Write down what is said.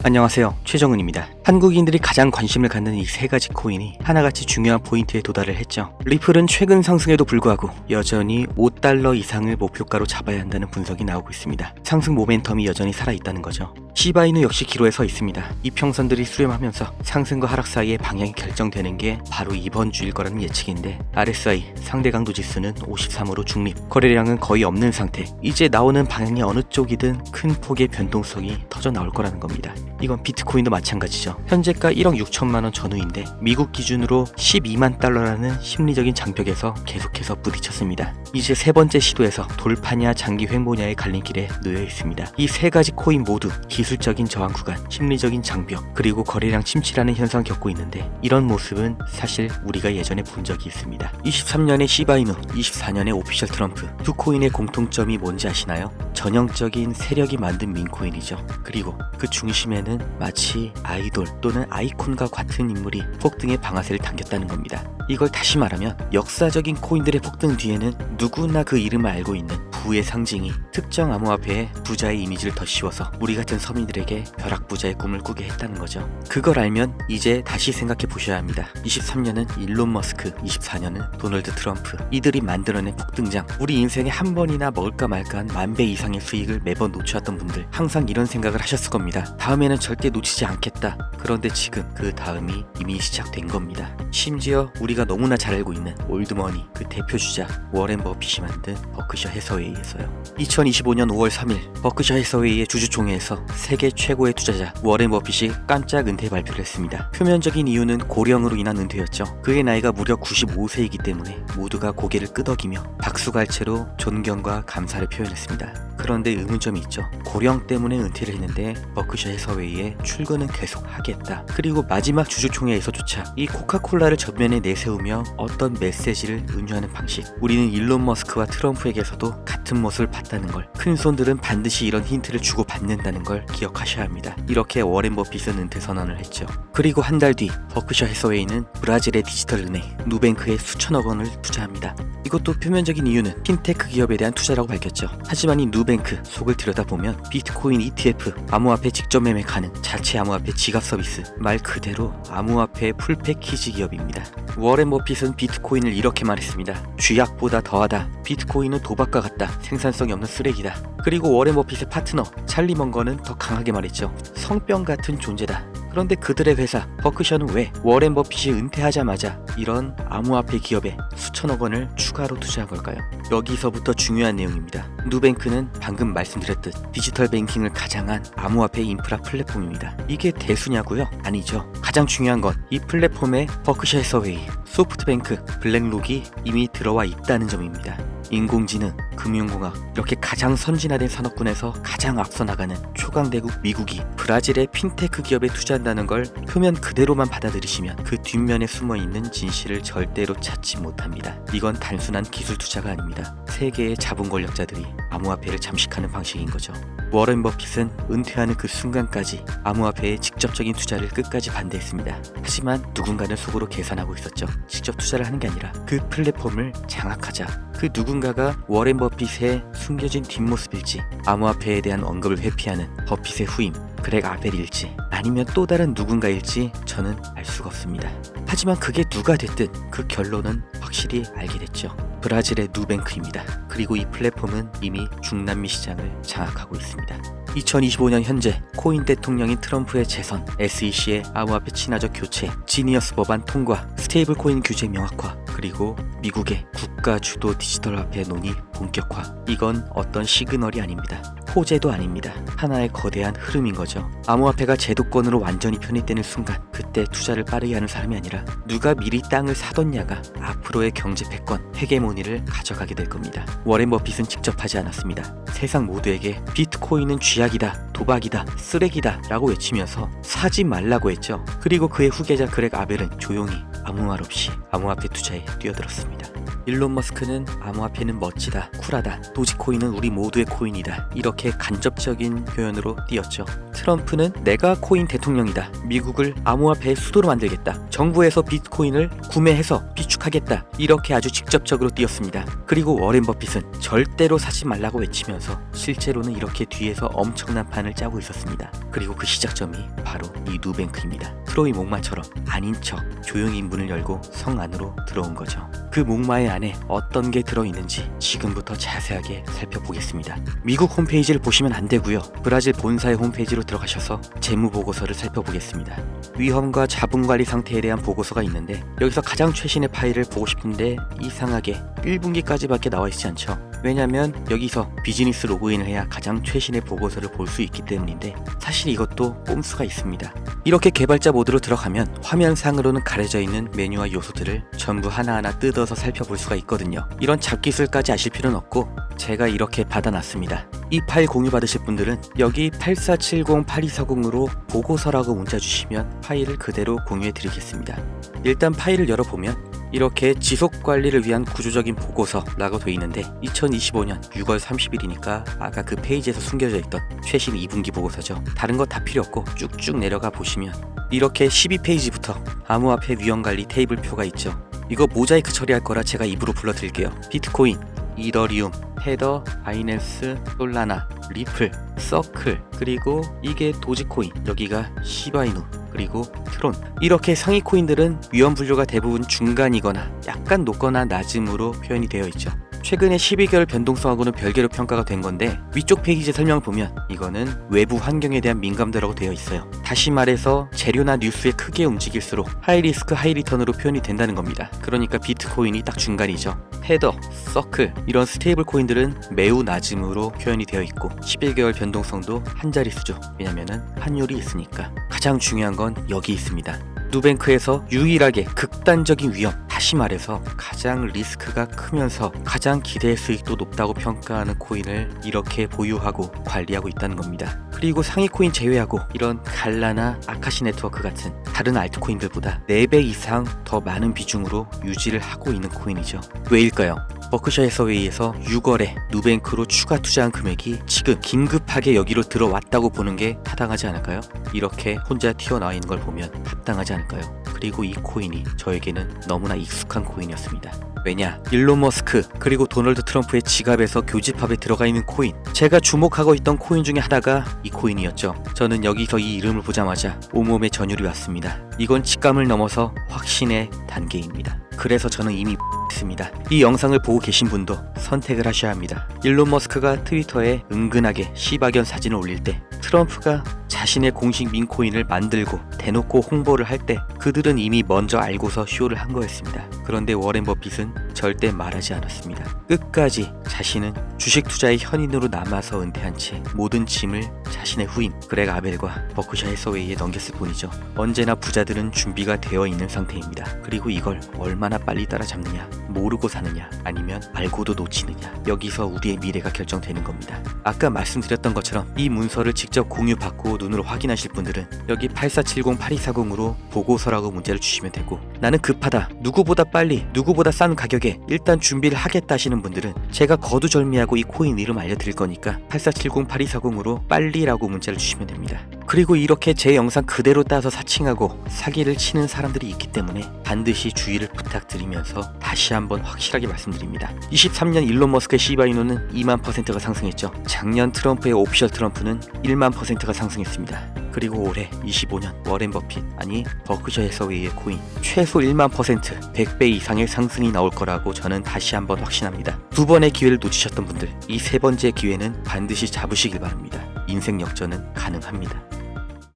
안녕하세요, 최정은입니다. 한국인들이 가장 관심을 갖는 이 세 가지 코인이 하나같이 중요한 포인트에 도달을 했죠. 리플은 최근 상승에도 불구하고 여전히 $5 이상을 목표가로 잡아야 한다는 분석이 나오고 있습니다. 상승 모멘텀이 여전히 살아있다는 거죠. 시바이누 역시 기로에 서 있습니다. 이평선들이 수렴하면서 상승과 하락 사이의 방향이 결정되는 게 바로 이번 주일 거라는 예측인데, RSI 상대 강도 지수는 53으로 중립, 거래량은 거의 없는 상태. 이제 나오는 방향이 어느 쪽이든 큰 폭의 변동성이 터져 나올 거라는 겁니다. 이건 비트코인도 마찬가지죠. 현재가 1억 6천만 원 전후인데 미국 기준으로 12만 달러라는 심리적인 장벽에서 계속해서 부딪혔습니다. 이제 세 번째 시도에서 돌파냐 장기 횡보냐의 갈림길에 놓여 있습니다. 이 세 가지 코인 모두 기술적인 저항 구간, 심리적인 장벽, 그리고 거래량 침체라는 현상을 겪고 있는데, 이런 모습은 사실 우리가 예전에 본 적이 있습니다. 23년의 시바이누, 24년의 오피셜 트럼프, 두 코인의 공통점이 뭔지 아시나요? 전형적인 세력이 만든 민코인이죠. 그리고 그 중심에는 마치 아이돌 또는 아이콘과 같은 인물이 폭등의 방아쇠를 당겼다는 겁니다. 이걸 다시 말하면 역사적인 코인들의 폭등 뒤에는 누구나 그 이름을 알고 있는 부의 상징이 특정 암호화폐에 부자의 이미지를 더 씌워서 우리 같은 서민들에게 벼락부자의 꿈을 꾸게 했다는 거죠. 그걸 알면 이제 다시 생각해 보셔야 합니다. 23년은 일론 머스크, 24년은 도널드 트럼프, 이들이 만들어낸 폭등장. 우리 인생에 한 번이나 먹을까 말까한 10,000배 이상의 수익을 매번 놓쳐왔던 분들, 항상 이런 생각을 하셨을 겁니다. 다음에는 절대 놓치지 않겠다. 그런데 지금 그 다음이 이미 시작된 겁니다. 심지어 우리가 너무나 잘 알고 있는 올드머니, 그 대표주자 워렌 버핏이 만든 버크셔 해서웨이에서요. 2025년 5월 3일 버크셔 해서웨이의 주주총회에서 세계 최고의 투자자 워렌 버핏이 깜짝 은퇴 발표를 했습니다. 표면적인 이유는 고령으로 인한 은퇴였죠. 그의 나이가 무려 95세이기 때문에 모두가 고개를 끄덕이며 박수갈채로 존경과 감사를 표현했습니다. 그런데 의문점이 있죠. 고령 때문에 은퇴를 했는데 버크셔 해서웨이에 출근은 계속 하겠다. 그리고 마지막 주주총회에서조차 이 코카콜라를 전면에 내세우며 어떤 메시지를 은유하는 방식. 우리는 일론 머스크와 트럼프에게서도 같은 모습을 봤다는 걸, 큰 손들은 반드시 이런 힌트를 주고 받는다는 걸 기억하셔야 합니다. 이렇게 워렌 버핏은 은퇴 선언을 했죠. 그리고 한 달 뒤 버크셔 해서웨이는 브라질의 디지털 은행 누뱅크에 수천억 원을 투자합니다. 이것도 표면적인 이유는 핀테크 기업에 대한 투자라고 밝혔죠. 하지만 이 누뱅크 속을 들여다보면 비트코인 ETF, 암호화폐 직접 매매 가능, 자체 암호화폐 지갑 서비스, 말 그대로 암호화폐 풀 패키지 기업입니다. 워렌 버핏은 비트코인을 이렇게 말했습니다. 쥐약보다 더하다. 비트코인은 도박과 같다. 생산성이 없는 쓰레기다. 그리고 워렌 버핏의 파트너 찰리 먼거는 더 강하게 말했죠. 성병 같은 존재다. 그런데 그들의 회사 버크셔는 왜 워렌 버핏이 은퇴하자마자 이런 암호화폐 기업에 수천억 원을 추가로 투자한 걸까요? 여기서부터 중요한 내용입니다. 누뱅크는 방금 말씀드렸듯 디지털 뱅킹을 가장한 암호화폐 인프라 플랫폼입니다. 이게 대수냐고요? 아니죠. 가장 중요한 건 이 플랫폼에 버크셔 해서웨이, 소프트뱅크, 블랙록이 이미 들어와 있다는 점입니다. 인공지능, 금융공학, 이렇게 가장 선진화된 산업군에서 가장 앞서 나가는 초강대국 미국이 브라질의 핀테크 기업에 투자한다는 걸 표면 그대로만 받아들이시면 그 뒷면에 숨어있는 진실을 절대로 찾지 못합니다. 이건 단순한 기술 투자가 아닙니다. 세계의 자본 권력자들이 암호화폐를 잠식하는 방식인 거죠. 워렌 버핏은 은퇴하는 그 순간까지 암호화폐의 직접적인 투자를 끝까지 반대했습니다. 하지만 누군가는 속으로 계산하고 있었죠. 직접 투자를 하는 게 아니라 그 플랫폼을 장악하자. 그 누군가가 워렌 버핏의 숨겨진 뒷모습일지, 암호화폐에 대한 언급을 회피하는 버핏의 후임 그렉 아벨일지, 아니면 또 다른 누군가일지 저는 알 수가 없습니다. 하지만 그게 누가 됐든 그 결론은 확실히 알게 됐죠. 브라질의 누뱅크입니다. 그리고 이 플랫폼은 이미 중남미 시장을 장악하고 있습니다. 2025년 현재 코인 대통령인 트럼프의 재선, SEC의 암호화폐 친화적 교체, 지니어스 법안 통과, 스테이블 코인 규제 명확화, 그리고 미국의 국가 주도 디지털 화폐 논의 본격화. 이건 어떤 시그널이 아닙니다. 호재도 아닙니다. 하나의 거대한 흐름인 거죠. 암호화폐가 제도권으로 완전히 편입되는 순간, 그때 투자를 빠르게 하는 사람이 아니라 누가 미리 땅을 사뒀냐가 앞으로의 경제 패권, 헤게모니를 가져가게 될 겁니다. 워렌 버핏은 직접 하지 않았습니다. 세상 모두에게 비트코인은 쥐약이다, 도박이다, 쓰레기다 라고 외치면서 사지 말라고 했죠. 그리고 그의 후계자 그렉 아벨은 조용히 아무 말 없이 암호화폐 투자에 뛰어들었습니다. 일론 머스크는 암호화폐는 멋지다, 쿨하다, 도지코인은 우리 모두의 코인이다, 이렇게 간접적인 표현으로 띄었죠. 트럼프는 내가 코인 대통령이다, 미국을 암호화폐의 수도로 만들겠다, 정부에서 비트코인을 구매해서 비축하겠다, 이렇게 아주 직접적으로 띄었습니다. 그리고 워렌 버핏은 절대로 사지 말라고 외치면서 실제로는 이렇게 뒤에서 엄청난 판을 짜고 있었습니다. 그리고 그 시작점이 바로 이 누뱅크입니다. 트로이 목마처럼 아닌 척 조용히 문을 열고 성 안으로 들어온 거죠. 그 목마의 안에 어떤 게 들어있는지 지금부터 자세하게 살펴보겠습니다. 미국 홈페이지를 보시면 안 되고요. 브라질 본사의 홈페이지로 들어가셔서 재무보고서를 살펴보겠습니다. 위험과 자본관리 상태에 대한 보고서가 있는데 여기서 가장 최신의 파일을 보고 싶은데 이상하게 1분기까지밖에 나와 있지 않죠. 왜냐면 여기서 비즈니스 로그인을 해야 가장 최신의 보고서를 볼 수 있기 때문인데 사실 이것도 꼼수가 있습니다. 이렇게 개발자 모드로 들어가면 화면상으로는 가려져 있는 메뉴와 요소들을 전부 하나하나 뜯어서 살펴볼 수가 있거든요. 이런 잡기술까지 아실 필요는 없고 제가 이렇게 받아놨습니다. 이 파일 공유 받으실 분들은 여기 8470-8240으로 보고서라고 문자 주시면 파일을 그대로 공유해 드리겠습니다. 일단 파일을 열어보면 이렇게 지속관리를 위한 구조적인 보고서라고 되어 있는데 2025년 6월 30일이니까 아까 그 페이지에서 숨겨져 있던 최신 2분기 보고서죠. 다른 거 다 필요 없고 쭉쭉 내려가 보시면 이렇게 12페이지부터 암호화폐 위험관리 테이블표가 있죠. 이거 모자이크 처리할 거라 제가 입으로 불러드릴게요. 비트코인, 이더리움, 테더, 바이낸스, 솔라나, 리플, 서클, 그리고 이게 도지코인, 여기가 시바이누, 그리고 트론. 이렇게 상위 코인들은 위험 분류가 대부분 중간이거나 약간 높거나 낮음으로 표현이 되어 있죠. 최근에 12개월 변동성하고는 별개로 평가가 된 건데 위쪽 페이지 설명을 보면 이거는 외부 환경에 대한 민감도라고 되어 있어요. 다시 말해서 재료나 뉴스에 크게 움직일수록 하이리스크 하이리턴으로 표현이 된다는 겁니다. 그러니까 비트코인이 딱 중간이죠. 테더, 서클 이런 스테이블 코인들은 매우 낮음으로 표현이 되어 있고 11개월 변동성도 한 자릿수죠. 왜냐면은 환율이 있으니까. 가장 중요한 건 여기 있습니다. 누뱅크에서 유일하게 극단적인 위험, 다시 말해서 가장 리스크가 크면서 가장 기대 수익도 높다고 평가하는 코인을 이렇게 보유하고 관리하고 있다는 겁니다. 그리고 상위 코인 제외하고 이런 갈라나 아카시 네트워크 같은 다른 알트코인들보다 4배 이상 더 많은 비중으로 유지를 하고 있는 코인이죠. 왜일까요? 버크셔 해서웨이에서 6월에 누뱅크로 추가 투자한 금액이 지금 긴급하게 여기로 들어왔다고 보는 게 타당하지 않을까요? 이렇게 혼자 튀어나와 있는 걸 보면 합당하지 않을까요? 그리고 이 코인이 저에게는 너무나 익숙한 코인이었습니다. 왜냐? 일론 머스크 그리고 도널드 트럼프의 지갑에서 교집합에 들어가 있는 코인, 제가 주목하고 있던 코인 중에 하나가 이 코인이었죠. 저는 여기서 이 이름을 보자마자 온몸에 전율이 왔습니다. 이건 직감을 넘어서 확신의 단계입니다. 그래서 저는 이미 있습니다. 이 영상을 보고 계신 분도 선택을 하셔야 합니다. 일론 머스크가 트위터에 은근하게 시바견 사진을 올릴 때 트럼프가 자신의 공식 민코인을 만들고 대놓고 홍보를 할 때 그들은 이미 먼저 알고서 쇼를 한 거였습니다. 그런데 워렌 버핏은 절대 말하지 않았습니다. 끝까지 자신은 주식 투자의 현인으로 남아서 은퇴한 채 모든 짐을 자신의 후임 그렉 아벨과 버크셔 해서웨이에 넘겼을 뿐이죠. 언제나 부자들은 준비가 되어 있는 상태입니다. 그리고 이걸 얼마나 빨리 따라잡느냐, 모르고 사느냐, 아니면 알고도 놓치느냐, 여기서 우리의 미래가 결정되는 겁니다. 아까 말씀드렸던 것처럼 이 문서를 직접 공유받고 눈으로 확인하실 분들은 여기 8470-8240으로 보고서라고 문자를 주시면 되고, 나는 급하다, 누구보다 빨리, 누구보다 싼 가격에 일단 준비를 하겠다 하시는 분들은 제가 거두절미하고 이 코인 이름 알려드릴 거니까 8470-8240으로 빨리라고 문자를 주시면 됩니다. 그리고 이렇게 제 영상 그대로 따서 사칭하고 사기를 치는 사람들이 있기 때문에 반드시 주의를 부탁드리면서 다시 한번 확실하게 말씀드립니다. 23년 일론 머스크의 시바이누는 2만%가 상승했죠. 작년 트럼프의 오피셜 트럼프는 1만%가 상승했습니다. 그리고 올해 25년 워렌 버핏, 아니 버크셔 해서웨이의 코인 최소 1만%, 100배 이상의 상승이 나올 거라고 저는 다시 한번 확신합니다. 두 번의 기회를 놓치셨던 분들, 이 세 번째 기회는 반드시 잡으시길 바랍니다. 인생 역전은 가능합니다.